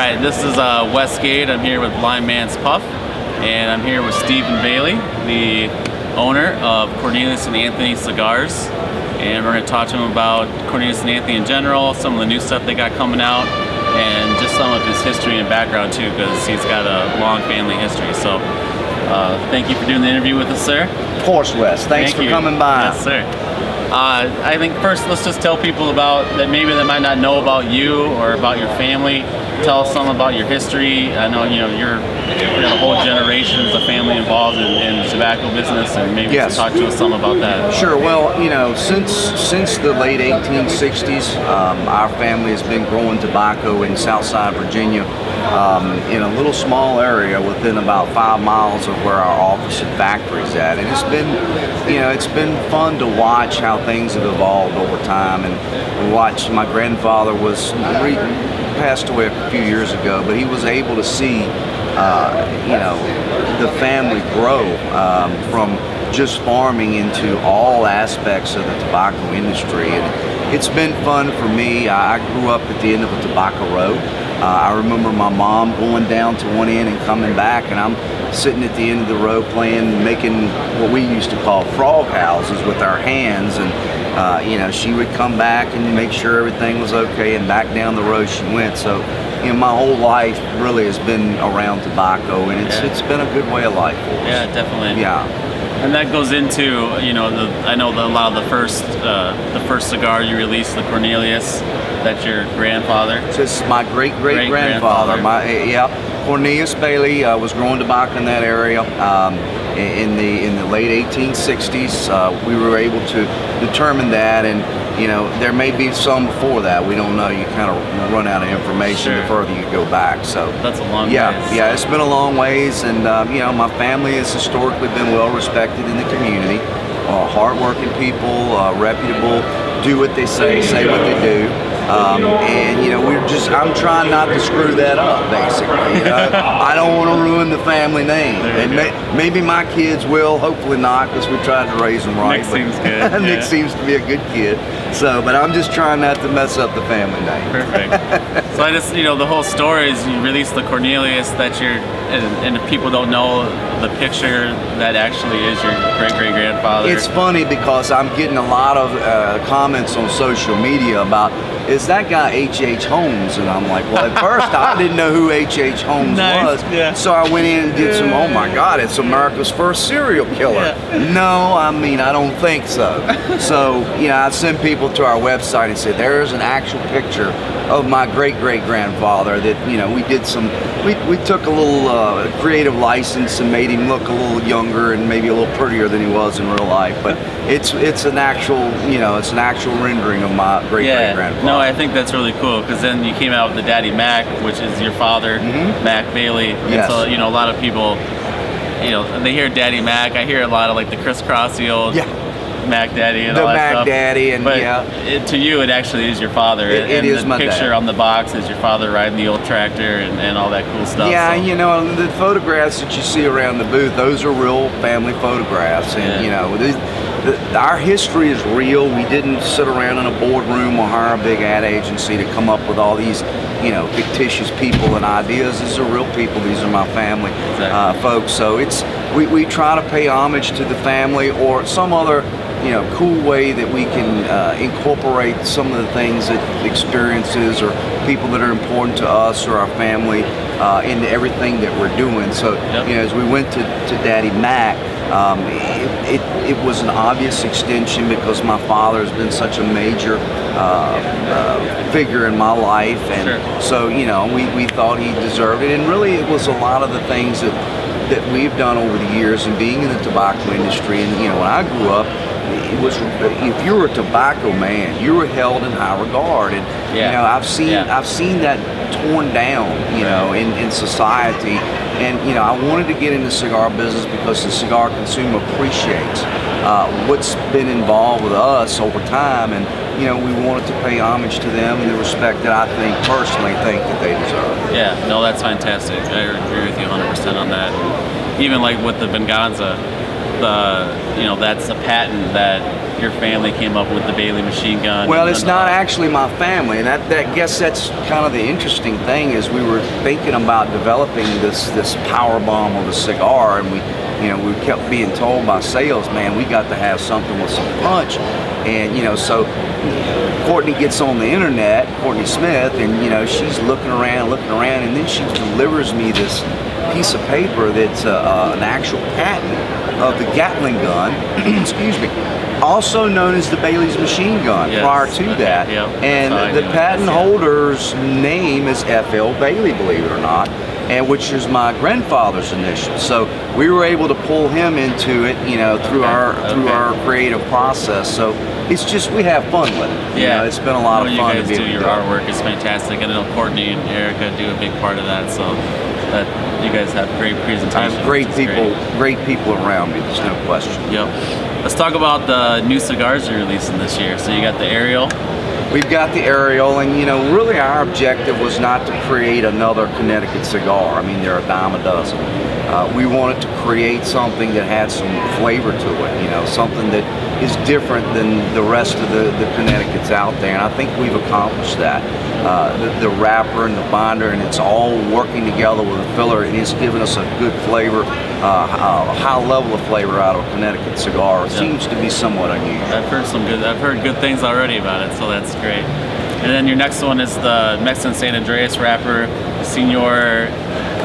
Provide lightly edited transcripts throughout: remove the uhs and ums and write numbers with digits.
right, this is Westgate. I'm here with Blind Man's Puff, and I'm here with Stephen Bailey, the owner of Cornelius and Anthony Cigars. And we're going to talk to him about Cornelius and Anthony in general, some of the new stuff they got coming out, and just some of his history and background too, because he's got a long family history. So thank you for doing the interview with us, sir. Of course, Wes. Thanks for coming by. Yes, sir. I think first let's just tell people about that maybe they might not know about you or about your family. Tell us something about your history. I know you're a whole generation of family involved in the tobacco business, and maybe Yes. talk to us some about that. Sure. Well, since the late 1860s, our family has been growing tobacco in Southside Virginia, in a little small area within about 5 miles of where our office and factory is at. And it's been fun to watch how things have evolved over time, and watch. My grandfather passed away a few years ago, but he was able to see the family grow from just farming into all aspects of the tobacco industry. And it's been fun for me. I grew up at the end of a tobacco road. I remember my mom going down to one end and coming back, and I'm sitting at the end of the road making what we used to call frog houses with our hands, and she would come back and make sure everything was okay, and back down the road she went. So my whole life really has been around tobacco, and it's been a good way of life for us. Yeah, definitely. Yeah. And that goes into I know a lot of the first cigar you released, the Cornelius. That's your grandfather. So it's my great-great-grandfather. Cornelius Bailey was growing tobacco in that area. In the late 1860s, we were able to determine that, and there may be some before that. We don't know. You kind of run out of information the further you go back. So that's a long ways. Yeah, it's been a long ways, and my family has historically been well respected in the community. Hardworking people, reputable, do what they say what they do. I'm trying not to screw that up, basically. I don't want to ruin the family name. And maybe my kids will, hopefully not, because we tried to raise them right. Nick seems good. Nick seems to be a good kid. But I'm just trying not to mess up the family name. Perfect. So I just, the whole story is you released the Cornelius and if people don't know the picture, that actually is your great-great-grandfather. It's funny because I'm getting a lot of comments on social media about, is that guy H.H. Holmes? And I'm like, well, at first I didn't know who H.H. Holmes was. Yeah. So I went in and did some, oh my God, it's America's first serial killer. Yeah. No, I don't think so. So, I send people to our website and said, there's an actual picture of my great-great-grandfather that, we took a little creative license and made him look a little younger and maybe a little prettier than he was in real life. But it's an actual, it's an actual rendering of my great-great-grandfather. No, I think that's really cool, because then you came out with the Daddy Mac, which is your father, Mac Bailey. Yes. And so, a lot of people, they hear Daddy Mac. I hear a lot of the crisscross, the old Mac Daddy and all that Mac stuff. Daddy, and but to you, it actually is your father. It is my dad. The picture on the box is your father riding the old tractor and all that cool stuff. Yeah, so. The photographs that you see around the booth, those are real family photographs, and our history is real. We didn't sit around in a boardroom or hire a big ad agency to come up with all these, fictitious people and ideas. These are real people. These are my family folks. So we try to pay homage to the family, or some other cool way that we can incorporate some of the things, experiences or people that are important to us or our family into everything that we're doing. So as we went to Daddy Mac, it was an obvious extension because my father has been such a major figure in my life, and so we thought he deserved it. And really, it was a lot of the things that we've done over the years, and being in the tobacco industry. And when I grew up, it was, if you were a tobacco man, you were held in high regard. And I've seen that torn down, in society. And I wanted to get in the cigar business because the cigar consumer appreciates what's been involved with us over time, and we wanted to pay homage to them in the respect that I personally think that they deserve. Yeah, no, that's fantastic. I agree with you 100% on that. Even like with the Venganza, that's a patent that your family came up with, the Bailey machine gun? Well, it's not actually my family, and that guess that's kind of the interesting thing is we were thinking about developing this power bomb of a cigar, and we kept being told by salesman we got to have something with some punch, and so Courtney gets on the internet, Courtney Smith, and she's looking around, and then she delivers me this piece of paper that's an actual patent of the Gatling gun, excuse me, also known as the Bailey's machine gun. Yes. Prior to that, Yep. and the patent holder's name is F.L. Bailey, believe it or not, and which is my grandfather's initials. So we were able to pull him into it, through our creative process. So it's just we have fun with it. Yeah, it's been a lot of fun you to guys be do. able to Your do. artwork is fantastic. I know Courtney and Erica do a big part of that. So that you guys have great presentations. I have great which is people, great people around me. There's no question. Yep. Let's talk about the new cigars you're releasing this year. So you got the Ariel. We've got the Ariel, and really our objective was not to create another Connecticut cigar. I mean, they're a dime a dozen. We wanted to create something that had some flavor to it, something that is different than the rest of the Connecticut's out there, and I think we've accomplished that. The wrapper and the binder, and it's all working together with a filler, and it's giving us a good flavor, a high level of flavor out of a Connecticut cigar. It seems to be somewhat unusual. I've heard good things already about it, so that's great. And then your next one is the Mexican San Andreas wrapper, Senor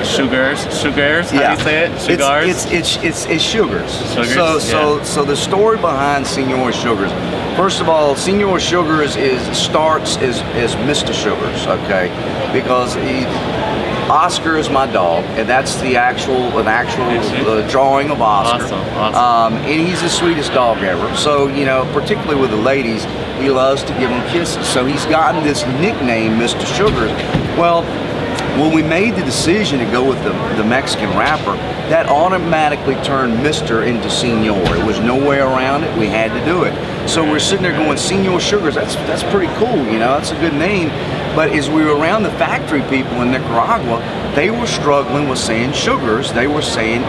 Sugars. How do you say it? Cigars? It's Sugars. Sugars, So the story behind Senor Sugars. First of all, Senor Sugars starts as Mr. Sugars, okay? Because Oscar is my dog, and that's an actual drawing of Oscar. Awesome. And he's the sweetest dog ever. So particularly with the ladies, he loves to give them kisses. So he's gotten this nickname, Mr. Sugars. Well, when we made the decision to go with the Mexican wrapper, that automatically turned Mr. into Senor. It was no way around it. We had to do it. So we're sitting there going, Senor Sugars, that's pretty cool, that's a good name. But as we were around the factory people in Nicaragua, they were struggling with saying sugars. They were saying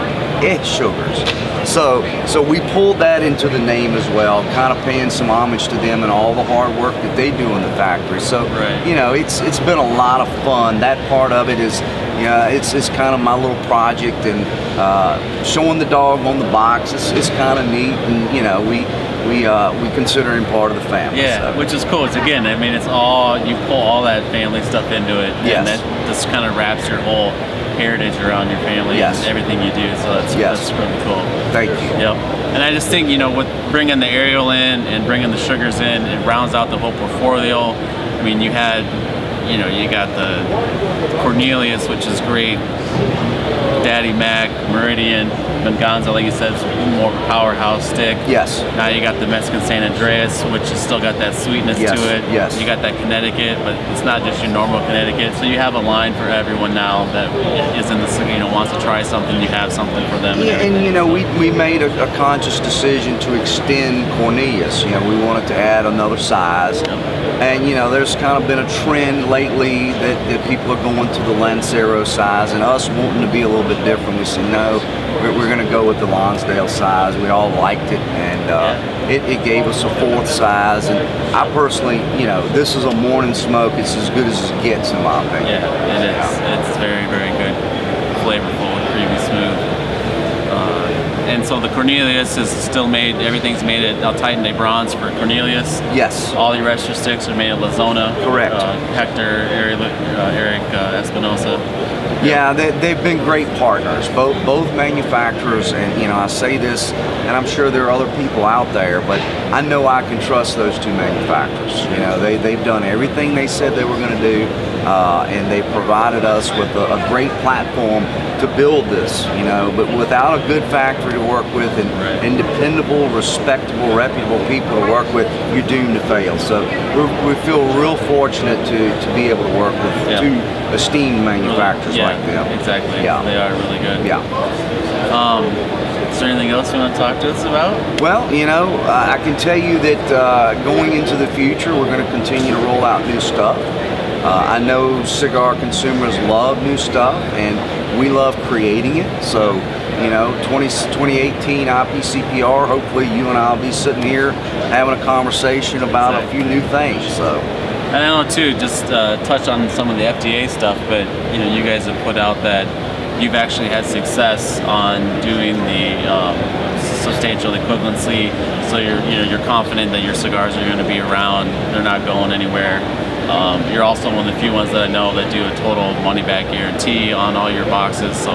sugars. So we pulled that into the name as well, kind of paying some homage to them and all the hard work that they do in the factory. So it's been a lot of fun. That part of it is, it's kind of my little project, and showing the dog on the box is kind of neat, and we consider him part of the family. Yeah, so. Which is cool. It's again, I mean, it's all, you pull all that family stuff into it, Yes. and that just kind of wraps your whole heritage around your family Yes. and everything you do. So that's really cool. Thank you. Yep. And I just think, with bringing the Ariel in and bringing the sugars in, it rounds out the whole portfolio. I mean, you had, you got the Cornelius, which is great. Daddy Mac, Meridian, Venganza, like you said, is more of a powerhouse stick. Yes. Now you got the Mexican San Andreas, which has still got that sweetness Yes, to it. yes. You got that Connecticut, but it's not just your normal Connecticut. So you have a line for everyone now that is in the, wants to try something. You have something for them. Yeah, and we made a conscious decision to extend Cornelius. We wanted to add another size. Yep. And there's kind of been a trend lately that people are going to the Lancero size, and us wanting to be a little bit different. We said no, we're going to go with the Lonsdale size. We all liked it, and it gave us a fourth size. And I personally, this is a morning smoke. It's as good as it gets, in my opinion. Yeah, it is. It's very, very good, flavorful, creamy, smooth. And so the Cornelius is still made, everything's made at El Titan de Bronze for Cornelius. Yes. All your extra sticks are made at La Zona. Correct. Hector, Eric Espinosa. Yeah, they've been great partners, both manufacturers, and I say this, and I'm sure there are other people out there, but I know I can trust those two manufacturers. They've done everything they said they were going to do, and they provided us with a great platform to build this. But without a good factory to work with and dependable, respectable, reputable people to work with, you're doomed to fail. So we feel real fortunate to be able to work with two esteemed manufacturers like them. Exactly. Yeah. They are really good. Yeah. Is there anything else you want to talk to us about? Well, I can tell you that going into the future, we're going to continue to roll out new stuff. I know cigar consumers love new stuff, and we love creating it. So 2018 IPCPR. Hopefully, you and I'll be sitting here having a conversation about a few new things. So. And I know too, just touch on some of the FDA stuff, but you guys have put out that you've actually had success on doing the substantial equivalency, so you're confident that your cigars are going to be around, they're not going anywhere. You're also one of the few ones that I know that do a total money-back guarantee on all your boxes, so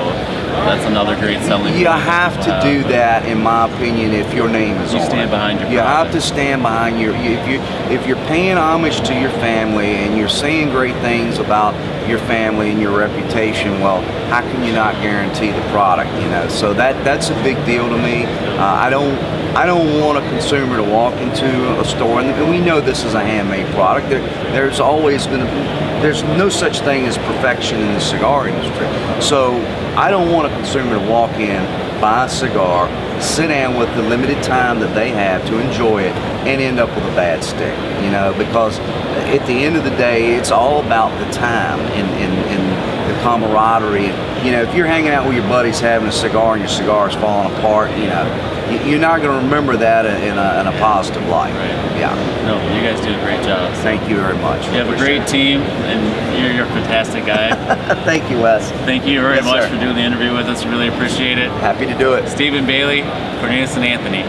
that's another great selling point. You have to do that, in my opinion, if your name is on it. You stand behind your product. You have to stand behind if you're paying homage to your family and you're saying great things about your family and your reputation, well, how can you not guarantee the product? So that's a big deal to me. I don't want a consumer to walk into a store, and we know this is a handmade product. There's no such thing as perfection in the cigar industry. So I don't want a consumer to walk in, buy a cigar, sit down with the limited time that they have to enjoy it, and end up with a bad stick. Because at the end of the day, it's all about the time and the camaraderie. If you're hanging out with your buddies having a cigar and your cigar is falling apart, you're not going to remember that in a positive light. Right. Yeah. No, you guys do a great job. Thank you very much. You have a great team, and you're a fantastic guy. Thank you, Wes. Thank you very much sir. for doing the interview with us. Really appreciate it. Happy to do it. Stephen Bailey, Cornelius and Anthony.